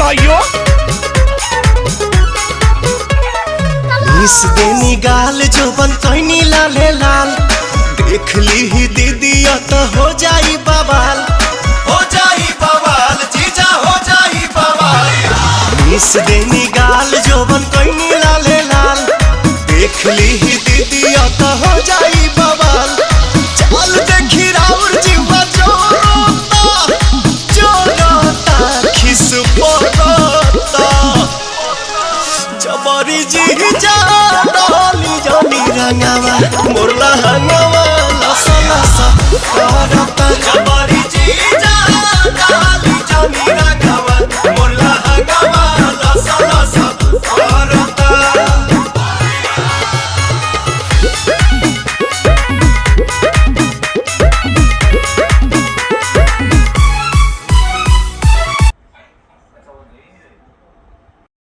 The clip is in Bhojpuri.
बताइयो। मिस देनी गाल जोबन कैनी लाले लाल, देख ली ही दीदी तो हो जाई बवाल, हो जाई बवाल जीजा हो जाई बवाल। मिस देनी गाल जोबन कैनी लाले लाल, देख ली ही दीदी तो हो जाई बवाल। चल देखी राउर जीवा जोरता खिस पड़ता, जबरी जीजा डाली जानी रंगावा मोरला हंगावा लसा लसा करता, जबरी जीजा